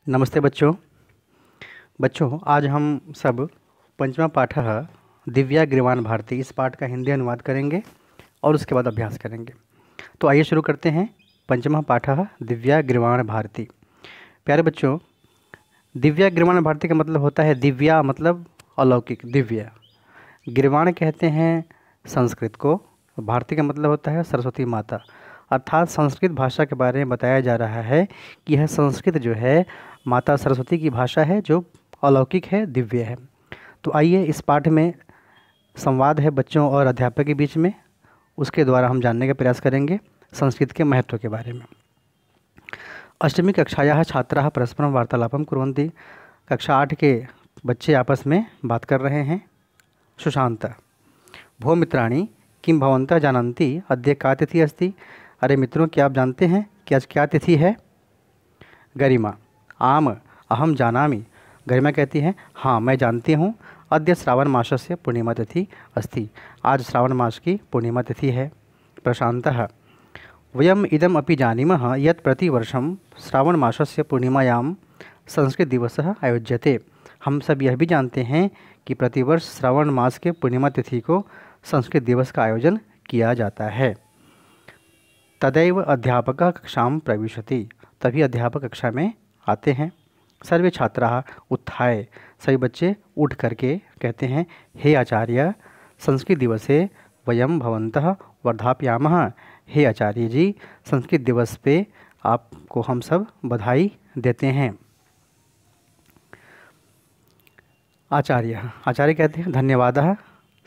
नमस्ते बच्चों। आज हम सब पंचमा पाठः दिव्या ग्रीवाण भारती इस पाठ का हिंदी अनुवाद करेंगे और उसके बाद अभ्यास करेंगे। तो आइए शुरू करते हैं। पंचमा पाठः दिव्या ग्रीवाण भारती। प्यारे बच्चों, दिव्या ग्रीवाण भारती का मतलब होता है दिव्या मतलब अलौकिक, दिव्य। ग्रीवाण कहते हैं संस्कृत को, भारती का मतलब होता है सरस्वती माता। अर्थात संस्कृत भाषा के बारे में बताया जा रहा है कि यह संस्कृत जो है माता सरस्वती की भाषा है जो अलौकिक है, दिव्य है। तो आइए इस पाठ में संवाद है बच्चों और अध्यापक के बीच में, उसके द्वारा हम जानने का प्रयास करेंगे संस्कृत के महत्व के बारे में। अष्टमी कक्षायाः छात्राः परस्परं वार्तालापं कुर्वन्ति। कक्षा 8 के बच्चे आपस में बात कर रहे हैं। सुशांत: भो मित्राणि किं भवन्तः जानन्ति अद्य का तिथि अस्ति? अरे मित्रों, क्या आप जानते हैं कि आज क्या तिथि है? गरिमा: आम अहम जानामि। गरिमा कहती है हाँ मैं जानती हूँ। अद्य श्रावण मासस्य पूर्णिमा तिथि अस्ति। आज श्रावण मास की पूर्णिमा तिथि है। प्रशान्तः: वयम इदम अपि जानीमः यत् प्रतिवर्षं श्रावण मासस्य पूर्णिमायां संस्कृत दिवसः आयोज्यते। हम सब यह भी जानते हैं कि प्रतिवर्ष श्रावण मास के पूर्णिमा तिथि को संस्कृत दिवस का आयोजन किया जाता है। तदैव अध्यापकः कक्षां प्रविशति। तभी अध्यापक कक्षा में आते हैं। सर्वे छात्राः उत्थाय। सभी बच्चे उठ करके कहते हैं हे आचार्य, संस्कृत दिवसे वयं भवन्तः वर्धापयामः। हे आचार्य जी, संस्कृत दिवस पे आपको हम सब बधाई देते हैं। आचार्य कहते हैं धन्यवादः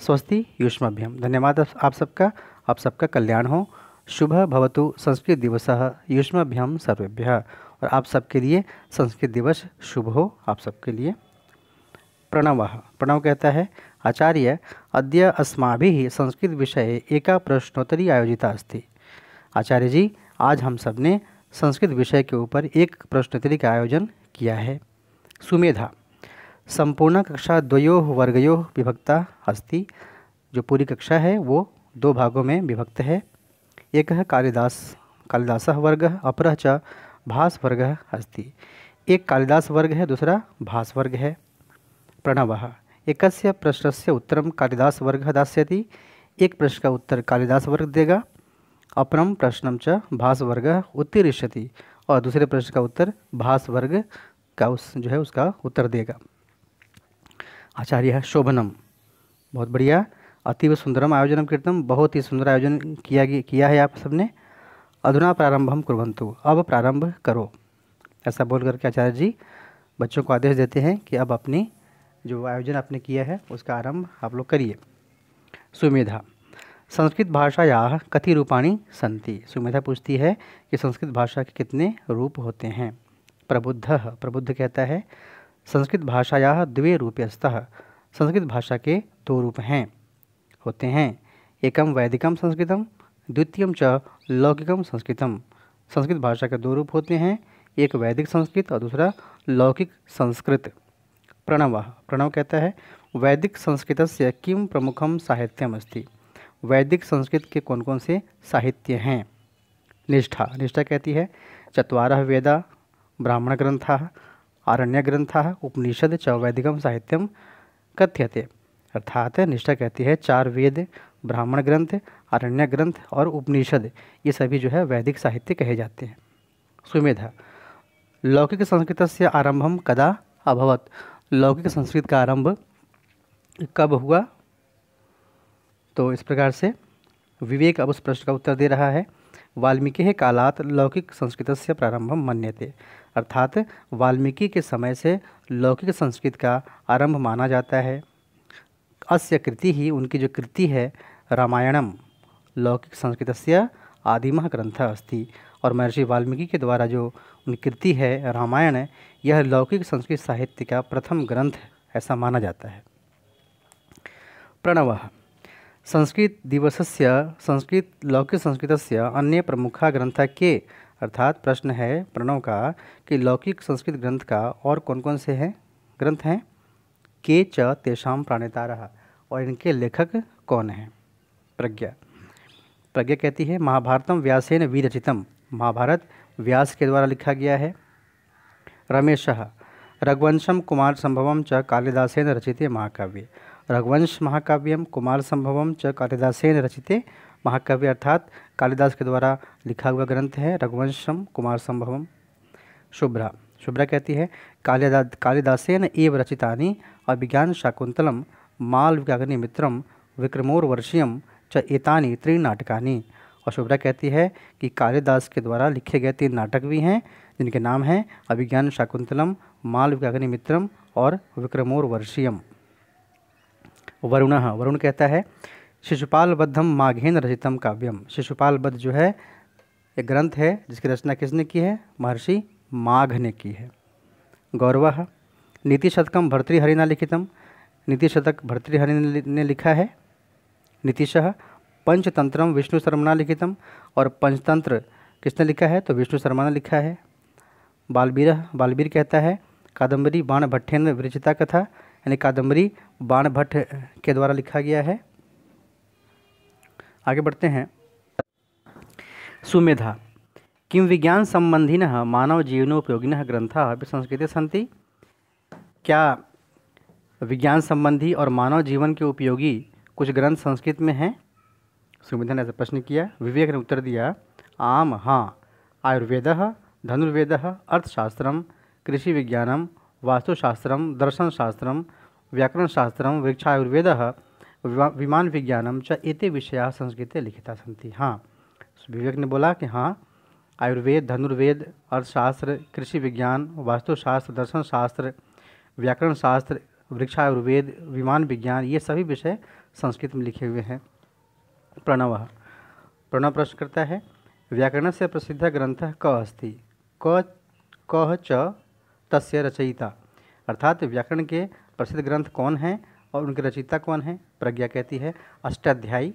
स्वस्ति युष्मभ्यम। धन्यवाद आप सबका कल्याण हो। शुभ भवतु संस्कृत दिवसः युष्मभ्यम सर्वेभ्यः। और आप सबके लिए संस्कृत दिवस शुभ हो, आप सबके लिए। प्रणव कहता है आचार्य अद्य अस्माभिः संस्कृत विषये एका प्रश्नोत्तरी आयोजिता अस्ति। आचार्य जी, आज हम सब ने संस्कृत विषय के ऊपर एक प्रश्नोत्तरी का आयोजन किया है। सुमेधा: संपूर्ण कक्षा द्वयोः वर्गयोः विभक्ता अस्ति। जो पूरी कक्षा है वो दो भागों में विभक्त है। एक है कालिदासः वर्गः, अपरः च भास वर्गः अस्ति। एक कालिदास वर्ग है, दूसरा भास वर्ग है। प्रणवः: एकस्य प्रश्नस्य उत्तरं कालिदास वर्गः दास्यति। एक प्रश्न का उत्तर कालिदास वर्ग देगा। अपरं प्रश्नं च भास वर्गः उत्तरिष्यति। और दूसरे प्रश्न का उत्तर भास वर्ग का उसका उत्तर देगा। आचार्य शोभनम: बहुत बढ़िया। अतीव सुंदरम आयोजनम कृतम। बहुत ही सुंदर आयोजन किया है आप सबने। अधुना प्रारंभम कुर्वन्तु। अब प्रारंभ करो। ऐसा बोल करके आचार्य जी बच्चों को आदेश देते हैं कि अब अपनी जो आयोजन आपने किया है उसका आरंभ आप लोग करिए। सुमेधा: संस्कृत भाषायाः कति रूपाणि सन्ति? सुमेधा पूछती है कि संस्कृत भाषा के कितने रूप होते हैं। प्रबुद्ध कहता है संस्कृत भाषायाः द्वे रूपे स्तः। संस्कृत भाषा के दो रूप होते हैं। एकम वैदिकम संस्कृतम, द्वितीयम च लौकिकम संस्कृतम। संस्कृत भाषा के दो रूप होते हैं, एक वैदिक संस्कृत और दूसरा लौकिक संस्कृत। प्रणव कहता है वैदिक संस्कृतस्य किम प्रमुखम साहित्यम अस्ति? वैदिक संस्कृत के कौन कौन से साहित्य हैं? निष्ठा कहती है चत्वारः वेदा ब्राह्मण ग्रंथाः आरण्य ग्रंथाः उपनिषद च वैदिकम साहित्यम कथ्यते। अर्थात निष्ठा कहती है 4 वेद, ब्राह्मण ग्रंथ, आरण्य ग्रंथ और उपनिषद ये सभी जो है वैदिक साहित्य कहे जाते हैं। सुमेधा: लौकिक संस्कृतस्य आरंभम कदा अभवत? लौकिक संस्कृत का आरंभ कब हुआ? तो इस प्रकार से विवेक अब उस प्रश्न का उत्तर दे रहा है। वाल्मीकि कालात लौकिक संस्कृतस्य प्रारंभम मन्यते। अर्थात वाल्मीकि के समय से लौकिक संस्कृत का आरंभ माना जाता है। अस्य कृति ही, उनकी जो कृति है रामायणम लौकिक संस्कृतस्य आदिमः ग्रंथः अस्ति। और महर्षि वाल्मीकि के द्वारा जो उनकी कृति है रामायण है, यह लौकिक संस्कृत साहित्य का प्रथम ग्रंथ ऐसा माना जाता है। प्रणवः: संस्कृत दिवसस्य संस्कृत लौकिक संस्कृतस्य अन्य प्रमुखा ग्रंथा के? अर्थात प्रश्न है प्रणव का कि लौकिक संस्कृत ग्रंथ का और कौन कौन से ग्रंथ हैं? के च तेषां प्रणेतारः। और इनके लेखक कौन हैं? प्रज्ञा कहती है महाभारतम व्यासेन विरचितम। महाभारत व्यास के द्वारा लिखा गया है। रमेशः रघुवंशं कुमारसंभवं च कालिदासेन रचिते महाकाव्ये। रघुवंश महाकाव्यम कुमारसंभवम च कालिदासेन रचिते महाकाव्य, अर्थात कालिदास के द्वारा लिखा हुआ ग्रंथ है रघुवंशम कुमारसंभवम। शुभ्रा शुभ्रा कहती है कालिदासेन एव रचितानि अभिज्ञान शाकुंतलम मालविकाग्नि मित्रम विक्रमोर्वर्षीयम च एतानि त्रीणि नाटकानि। और शुभ्रा कहती है कि कालिदास के द्वारा लिखे गए 3 नाटक भी हैं जिनके नाम हैं अभिज्ञान शाकुंतलम, मालविकाग्नि मित्रम और विक्रमोर्वर्षीयम। वरुणः वरुण कहता है शिशुपाल बद्धम माघेन रचितम काव्यम। शिशुपाल बद्ध जो है एक ग्रंथ है जिसकी रचना किसने की है? महर्षि माघ ने की है। गौरवः नीति शतकम भर्तृहरिणा लिखितम। नीति शतक भर्तृहरि ने लिखा है। नीतिशः पंचतंत्रम विष्णु शर्मणा लिखितम। और पंचतंत्र किसने लिखा है? तो विष्णु शर्मा ने लिखा है। बालवीर कहता है कादम्बरी बाण भट्टेन विरचिता कथा, यानी कादम्बरी बाण भट्ट के द्वारा लिखा गया है। आगे बढ़ते हैं। सुमेधा किम विज्ञान संबंधिनः मानव जीवनोपयोगिनः ग्रंथाः अपि संस्कृते सन्ति। क्या विज्ञान संबंधी और मानव जीवन के उपयोगी कुछ ग्रंथ संस्कृत में हैं? सुमेधा ने ऐसा प्रश्न किया। विवेक ने उत्तर दिया आम हाँ, आयुर्वेदः, धनुर्वेदः, अर्थशास्त्रम, कृषि विज्ञानम, वास्तुशास्त्रम, दर्शनशास्त्रम, व्याकरणशास्त्रम, वृक्षायुर्वेदः, विमान विज्ञानम च एते विषयाः संस्कृते लिखिता सन्ति। हाँ, विवेक ने बोला कि हाँ, आयुर्वेद, धनुर्वेद, अर्थशास्त्र, कृषि विज्ञान, वास्तुशास्त्र, दर्शनशास्त्र, व्याकरणशास्त्र, वृक्षायुर्वेद, विमान विज्ञान, ये सभी विषय संस्कृत में लिखे हुए हैं। प्रणवः प्रणव प्रश्न करता है व्याकरणस्य प्रसिद्धः ग्रंथः क अस्ति, कः च तस्य रचयिता। अर्थात व्याकरण के प्रसिद्ध ग्रंथ कौन हैं और उनके रचयिता कौन हैं? प्रज्ञा कहती है अष्टाध्यायी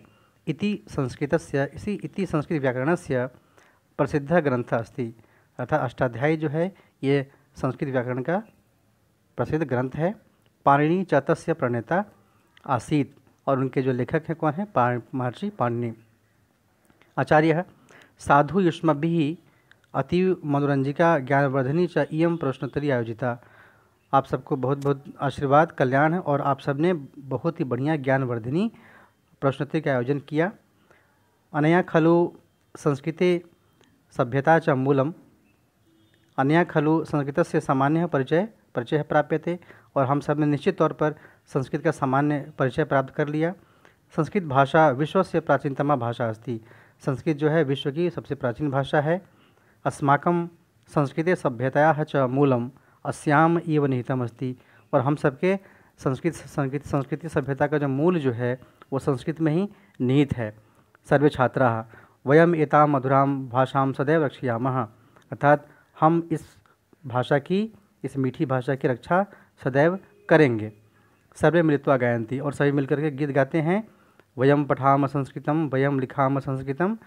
इति संस्कृतस्य इति संस्कृत व्याकरणस्य प्रसिद्धः ग्रंथः अस्ति। अर्थात अष्टाध्यायी जो है ये संस्कृत व्याकरण का प्रसिद्ध ग्रंथ है। पाणिनि च तस्य प्रणेता आसीत्, और उनके जो लेखक हैं कौन हैं? महर्षि पाणिनि। आचार्य साधु युष्मभिः अतीव मनोरंजिका ज्ञानवर्धनी च इयं प्रश्नोत्तरी आयोजिता। आप सबको बहुत बहुत आशीर्वाद कल्याण है और आप सबने बहुत ही बढ़िया ज्ञानवर्धिनी प्रश्नोत्तरी का आयोजन किया। अनया खलु संस्कृते सभ्यता च मूलम। अनया खलु संस्कृतस्य सामान्य परिचय प्राप्यते। और हम सब ने निश्चित तौर पर संस्कृत का सामान्य परिचय प्राप्त कर लिया। संस्कृत भाषा विश्वस्य प्राचीनतमा भाषा अस्ति। संस्कृत जो है विश्व की सबसे प्राचीन भाषा है। अस्माकं संस्कृते सभ्यतायाः च मूलम अस्याम एव निहितम अस्ति। और हम सबके संस्कृति सभ्यता का जो मूल जो है वो संस्कृत में ही निहित है। सर्वे छात्राः वयम एतां मधुरां भाषां सदैव रक्षयामः। अर्थात हम इस भाषा की, इस मीठी भाषा की रक्षा सदैव करेंगे। सर्वे मिलित्वा गायन्ति, और सभी मिलकर के गीत गाते हैं। वयम पठाम संस्कृतम, वयम लिखाम संस्कृतम,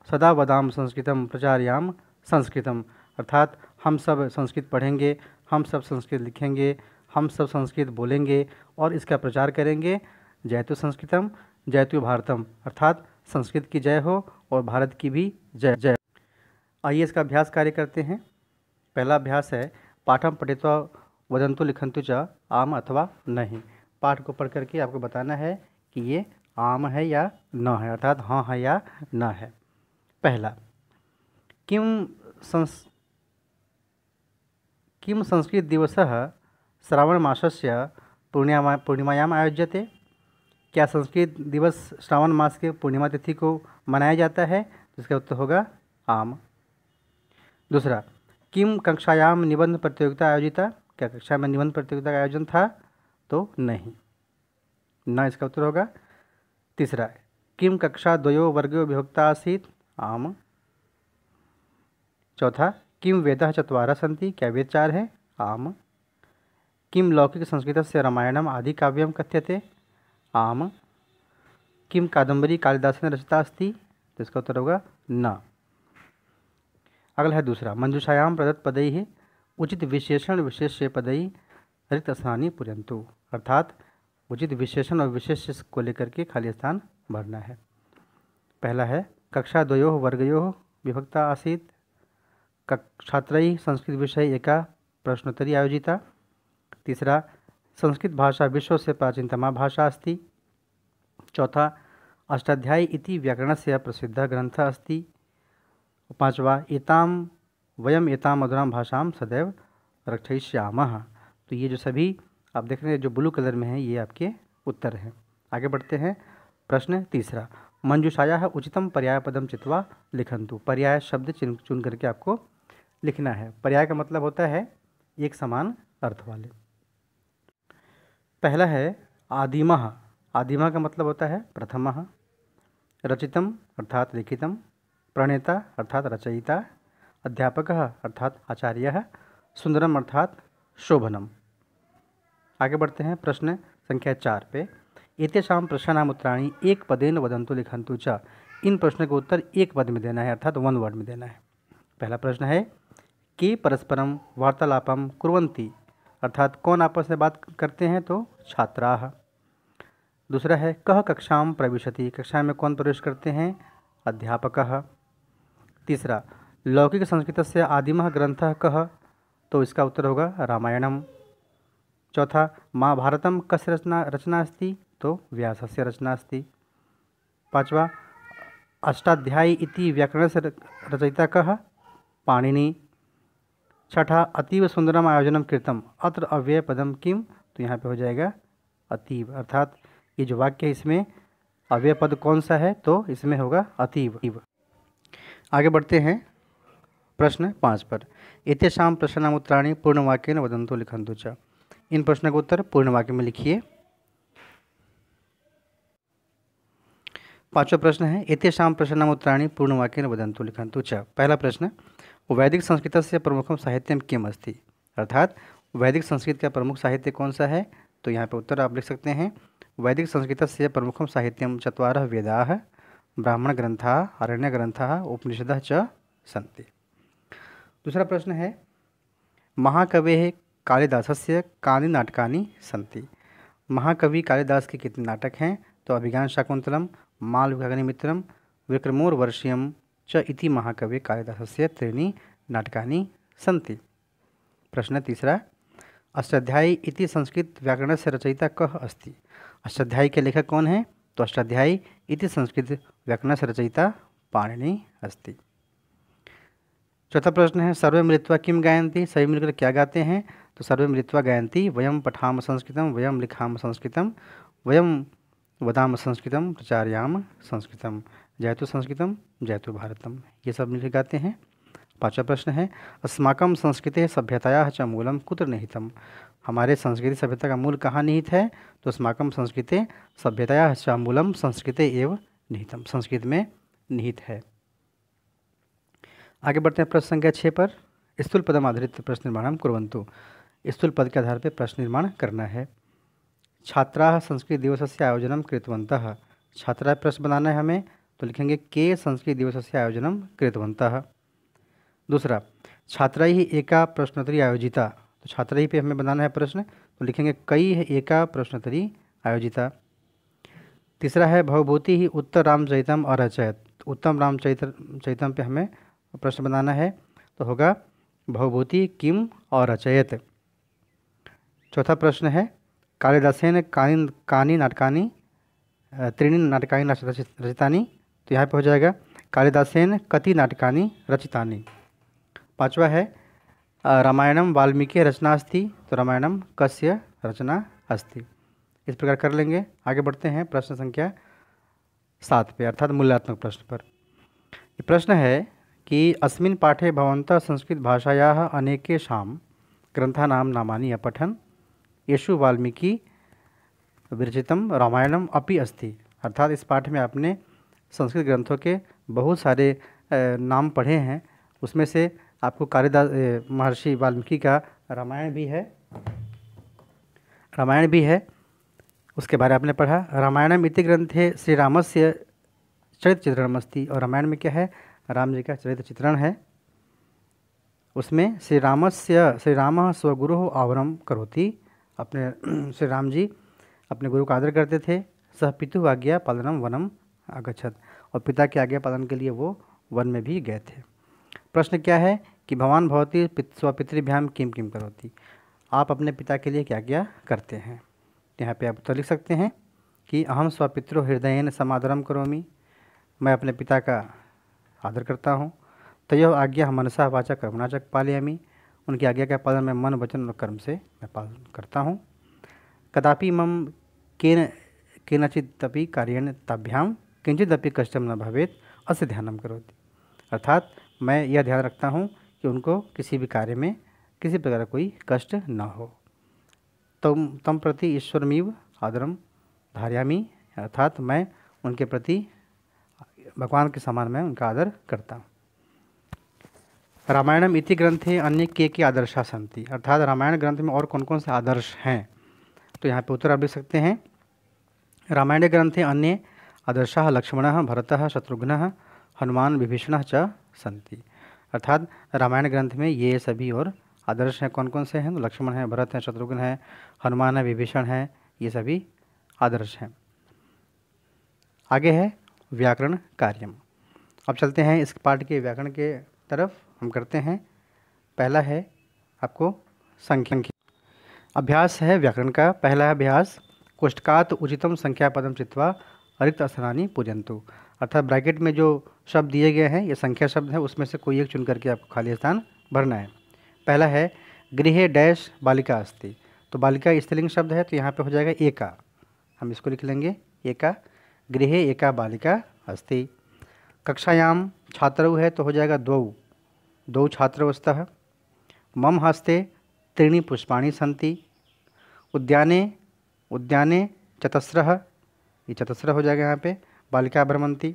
सदा वदाम संस्कृतम, प्रचार्याम संस्कृतम। अर्थात हम सब संस्कृत पढ़ेंगे, हम सब संस्कृत लिखेंगे, हम सब संस्कृत बोलेंगे और इसका प्रचार करेंगे। जयतु संस्कृतम जयतु भारतम। अर्थात संस्कृत की जय हो और भारत की भी जय जय। आइए इसका अभ्यास कार्य करते हैं। पहला अभ्यास है पाठम पठित्वा वदंतु लिखंतु च आम अथवा नहीं। पाठ को पढ़ करके आपको बताना है कि ये आम है या न है, अर्थात हाँ है या न है। पहला किम संस्कृत दिवसः श्रावण मासस्य पूर्णिमायाम आयोज्यते। क्या संस्कृत दिवस श्रावण मास के पूर्णिमा तिथि को मनाया जाता है? जिसका उत्तर होगा आम। दूसरा किम कक्षायाम निबंध प्रतियोगिता आयोजिता। क्या कक्षा में निबंध प्रतियोगिता का आयोजन था? तो नहीं, न इसका उत्तर होगा। तीसरा किम कक्षा द्वयो वर्गो विभक्ता आसीत्। आम। चौथा किम वेदः चत्वारः सन्ति। क्या वेद 4 है? आम। किम लौकिक संस्कृतस्य रामायणम आदि काव्यम कथ्यते। आम। किम कादम्बरी कालिदासेन रचिता अस्ति। तो इसका उत्तर होगा न। अगला है दूसरा मंजूषायाम प्रदत्त पदैः उचित विशेषण विशेष्य पदैः रिक्त स्थानी पूरयन्तु। अर्थात उचित विशेषण और विशेष्य को लेकर के खाली स्थान भरना है। पहला है कक्षा द्वयोः वर्गयोः विभक्ता आसीत्। छात्रैः संस्कृत विषय एका प्रश्नोत्तरी आयोजिता। तीसरा, संस्कृत भाषा विश्व से प्राचीनतमा भाषा अस्ति। चौथा, अष्टाध्यायी इति व्याकरणस्य प्रसिद्धः ग्रंथः अस्ति। पांचवा, वयम एतां मधुरां भाषां सदैव रक्षयिष्यामः। तो ये जो सभी आप देख रहे हैं जो ब्लू कलर में है ये आपके उत्तर हैं। आगे बढ़ते हैं। प्रश्न तीसरा, मंजूषायाः उचितम पर्यायपदम चित्वा लिखन्तु। पर्याय शब्द चुन करके आपको लिखना है। पर्याय का मतलब होता है एक समान अर्थ वाले। पहला है आदिमः। आदिमः का मतलब होता है प्रथमः। रचितम अर्थात लिखितम। प्रणेता अर्थात रचयिता। अध्यापकः अर्थात आचार्यः। सुंदरम अर्थात शोभनम। आगे बढ़ते हैं प्रश्न संख्या 4 पे। एतेषां प्रश्नानाम् उत्तराणि एक पदेन वदन्तु लिखन्तु च। इन प्रश्नों का उत्तर एक पद में देना है अर्थात वन वर्ड में देना है। पहला प्रश्न है के परस्परम वार्तालापम कुर्वन्ति अर्थात कौन आपस में बात करते हैं तो छात्राः। दूसरा है कः कक्षां प्रविशति, कक्षा में कौन प्रवेश करते हैं अध्यापकः। तीसरा, लौकिक संस्कृतस्य आदिमः ग्रंथः कः, तो इसका उत्तर होगा रामायणम। चौथा, महाभारतम कस्य रचना अस्ति, तो व्यासस्य रचना अस्ति। पांचवा, अष्टाध्यायी इति व्याकरणस्य रचयिता कः, पाणिनि। छठा, अतीव सुंदरम आयोजनम कृतम अत्र अव्यय पदम किम, तो यहाँ पे हो जाएगा अतीव अर्थात ये जो वाक्य है इसमें अव्यय पद कौन सा है तो इसमें होगा अतीव। आगे बढ़ते हैं प्रश्न 5 पर। एतेषां प्रश्नानाम् उत्तराणि पूर्णवाक्येन वदन्तु लिखन्तु च। इन प्रश्नों का उत्तर पूर्ण वाक्य में लिखिए। पांचवा प्रश्न है एतेषां प्रश्नानाम् उत्तराणि पूर्णवाक्येन वदन्तु लिखन्तु च। पहला प्रश्न, वैदिक संस्कृतस्य प्रमुखं साहित्यं किम् अस्ति, अर्थात वैदिक संस्कृत का प्रमुख साहित्य कौन सा है, तो यहाँ पे उत्तर आप लिख सकते हैं वैदिक संस्कृतस्य प्रमुखं साहित्यं चत्वारः वेदाः ब्राह्मण ग्रंथाः आरण्य ग्रंथाः उपनिषदः च सन्ति। दूसरा प्रश्न है महाकवेः कालिदासस्य कानि नाटकानि सन्ति। महाकवि कालिदास के कितने नाटक हैं, तो अभिज्ञान शाकुंतलम, मालविकाग्निमित्रम, विक्रमोर्वशीयम च इति महाकवि कालिदासस्य त्रीणि नाटकानि सन्ति। प्रश्न तीसरा, अष्टाध्यायी इति संस्कृत व्याकरणस्य रचयिता कः अस्ति। अष्टाध्यायी के लेखक कौन है, तो अष्टाध्यायी इति संस्कृत व्याकरणस्य रचयिता पाणिनि अस्ति। चौथा प्रश्न है सर्वे मिलित्वा किम गायन्ति, सभी मिलकर क्या गाते हैं, तो सर्वे मिलित्वा गायन्ति वयम पठाम संस्कृतम, वयम लिखाम संस्कृतम, वयम वदाम संस्कृतम, प्रचार्याम संस्कृतम, जयतु संस्कृतम जयतु भारतम, ये सब मिलकर गाते हैं। पांचवा प्रश्न है अस्माकं संस्कृते सभ्यतायाः च मूलम कुत्र निहितम। हमारे संस्कृति सभ्यता का मूल कहाँ निहित है, तो अस्माकं संस्कृते सभ्यतायाः च मूलम संस्कृते एव निहितम, संस्कृत में निहित है। आगे बढ़ते हैं प्रश्न संख्या 6 पर। स्थूल पदम आधारित प्रश्न निर्माण कुर्वन्तु। स्थूल पद के आधार पर प्रश्न निर्माण करना है। छात्राः संस्कृत दिवसस्य आयोजनं कृतवन्तः। छात्रा प्रश्न बनाना है हमें, तो लिखेंगे के संस्कृत दिवसस्य आयोजनं कृतवन्तः। दूसरा, छात्रैः एका प्रश्नोत्तरी आयोजिता, तो छात्रैः पे हमें बनाना है प्रश्न, तो लिखेंगे कई एका प्रश्नोत्तरी आयोजिता। तीसरा है भवभूति ही उत्तर रामचरितम अरचयत। उत्तम रामचरितम पे हमें प्रश्न बनाना है, तो होगा भवभूति किम और रचयत। चौथा प्रश्न है कालिदासेन कानि नाटकानि त्रीणि नाटकानि रचितानि, तो यहाँ पे हो जाएगा कालिदासेन कति नाटकानि रचितानि। पांचवा है रामायणम वाल्मीकि रचना अस्ति, तो रामायणम कस्य रचना अस्ति। इस प्रकार कर लेंगे। आगे बढ़ते हैं प्रश्न संख्या 7 पे अर्थात मूल्यात्मक प्रश्न पर। ये प्रश्न है कि अस्मिन् पाठे भवन्तः संस्कृत भाषायाः अनेकेषां ग्रन्थानां नामानि अपठन् येषु वाल्मीकि विरचितं रामायणम अपि अस्ति। अर्थात इस पाठ में आपने संस्कृत ग्रंथों के बहुत सारे नाम पढ़े हैं, उसमें से आपको कालिदास महर्षि वाल्मीकि का रामायण भी है, उसके बारे में आपने पढ़ा। रामायणम इति ग्रंथे श्री रामस्य चरित्र चित्रणम अस्ति, और रामायण में क्या है राम जी का चरित्र चित्रण है। उसमें श्री रामः स्वगुरुः आवरम करोति, अपने श्री राम जी अपने गुरु का आदर करते थे। सह पितुः आज्ञा पालनम वनम आगच्छत, और पिता की आज्ञा पालन के लिए वो वन में भी गए थे। प्रश्न क्या है कि भवान भवती स्वपितृभ्याम किम किम करोति, आप अपने पिता के लिए क्या क्या करते हैं। यहाँ पे आप उत्तर लिख सकते हैं कि अहम स्वपितृ हृदयेन समादरम करोमि, मैं अपने पिता का आदर करता हूँ। तयो आज्ञा मनसा वाचा कर्मणा च पालयामि, उनकी आज्ञा का पालन मैं मन वचन और कर्म से मैं पालन करता हूँ। कदापि मम केनचिदपि कार्येण ताभ्याम किंचिदपि कष्टम न भवेत् अस्य ध्यानं करोति, अर्थात मैं यह ध्यान रखता हूँ कि उनको किसी भी कार्य में किसी प्रकार कोई कष्ट न हो। तम प्रति ईश्वरमीव आदरम धारयामि, अर्थात मैं उनके प्रति भगवान के समान मैं उनका आदर करता हूँ। रामायणम इति ग्रंथे अन्य के आदर्शा सन्ति, अर्थात रामायण ग्रंथ में और कौन कौन से आदर्श हैं। तो यहाँ पे उत्तर आप लिख सकते हैं, रामायण ग्रंथे अन्य आदर्शाः लक्ष्मणः भरतः शत्रुघ्नः हनुमान विभीषणः च सन्ति, अर्थात रामायण ग्रंथ में ये सभी और आदर्श हैं। कौन कौन से हैं? तो लक्ष्मण है, भरत है, शत्रुघ्न है, हनुमान है, विभीषण है, ये सभी आदर्श हैं। आगे है व्याकरण कार्यम। अब चलते हैं इस पाठ के व्याकरण के तरफ, हम करते हैं। पहला है आपको संख्या अभ्यास है व्याकरण का। पहला अभ्यास, कोष्ठकात उचितम संख्या पदम चित्वा रिक्त स्थानानि पूजन्तु, अर्थात ब्रैकेट में जो शब्द दिए गए हैं ये संख्या शब्द है, उसमें से कोई एक चुन करके आपको खाली स्थान भरना है। पहला है गृहे डैश बालिका अस्ति, तो बालिका स्त्रीलिंग शब्द है तो यहाँ पे हो जाएगा एका, हम इसको लिख लेंगे एका, गृहे एका बालिका अस्ति। कक्षायाम छात्रौ है तो हो जाएगा द्वौ छात्रौ स्तः। मम हस्ते त्रीणि पुष्पाणि सन्ति। उद्याने चतस्रः, ये चतस्रः हो जाएगा यहाँ पे, बालिका भ्रमन्ति।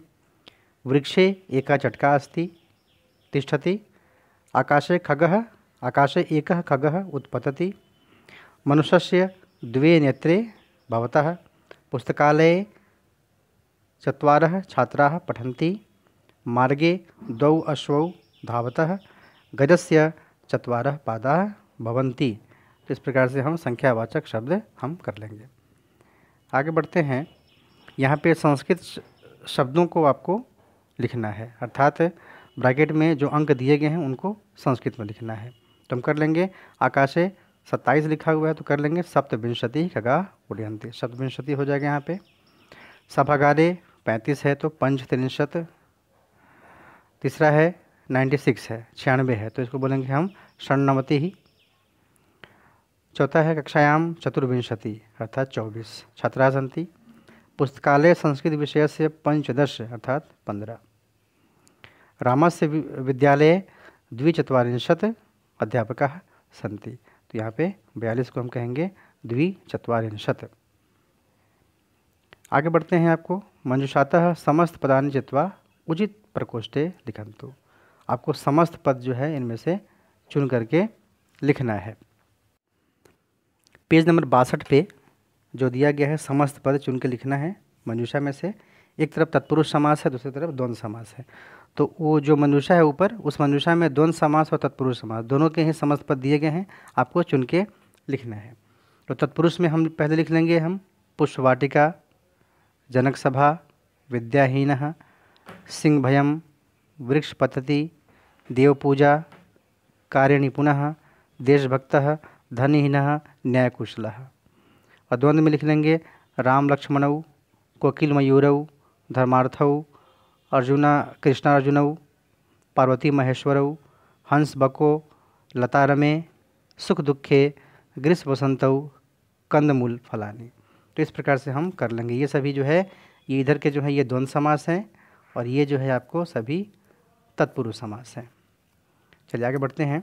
वृक्षे एका चटका अस्ति तिष्ठति। आकाशे एकः खगः उत्पतति। मनुष्यस्य द्वे नेत्रे भवतः। पुस्तकालये चत्वारः छात्राः पठन्ति। मार्गे द्वौ अश्वौ धावतः। गजस्य चत्वारः पादाः भवन्ति। तो इस प्रकार से हम संख्यावाचक शब्द हम कर लेंगे। आगे बढ़ते हैं। यहाँ पे संस्कृत शब्दों को आपको लिखना है, अर्थात ब्रैकेट में जो अंक दिए गए हैं उनको संस्कृत में लिखना है। तो हम कर लेंगे, आकाशे 27 लिखा हुआ है तो कर लेंगे सप्तविंशति खगा उड्यन्ति, सप्तविंशति हो जाएगा यहाँ पे। सभागारे 35 है तो पंचत्रिंशत्। तीसरा है 96 है, 96 है तो इसको बोलेंगे हम षण्णवति ही। चौथा है कक्षायाम चतुर्विंशति अर्थात 24 छात्राः सन्ति। पुस्तकालय संस्कृत विषय से 15 अर्थात 15। रामस्य विद्यालये 42 अध्यापकाः सन्ति, तो यहाँ पे 42 को हम कहेंगे 42। आगे बढ़ते हैं। आपको मंजुषातः समस्त पदानि चित्वा उचित प्रकोष्ठे लिखन्तु, आपको समस्त पद जो है इनमें से चुन करके लिखना है। पेज नंबर 62 पे जो दिया गया है समस्त पद चुन के लिखना है मंजूषा में से। एक तरफ तत्पुरुष समास है, दूसरी तरफ द्वंद्व समास है, तो वो जो मंजूषा है ऊपर उस मंजूषा में द्वंद्व समास और तत्पुरुष समास दोनों के ही समस्त पद दिए गए हैं, आपको चुन के लिखना है। तो तत्पुरुष में हम पहले लिख लेंगे हम पुष्पवाटिका, जनक सभा, विद्याहीनः, सिंह भयम, वृक्ष पतति, देवपूजा, कार्यनिपुणः, देशभक्तः, धनहीनः, न्यायकुशलः। और द्वंद्व में लिख लेंगे राम लक्ष्मणौ, कोकिल मयूरौ, धर्मार्थौ, अर्जुना कृष्णार्जुनौ, पार्वती महेश्वरौ, हंस बको, लता रमे, सुख दुखे, ग्रीष्म वसंतौ, कंदमूल फलानि। तो इस प्रकार से हम कर लेंगे। ये सभी जो है ये इधर के जो है ये द्वंद्व समास हैं और ये जो है आपको सभी तत्पुरुष समास हैं। चलिए आगे बढ़ते हैं।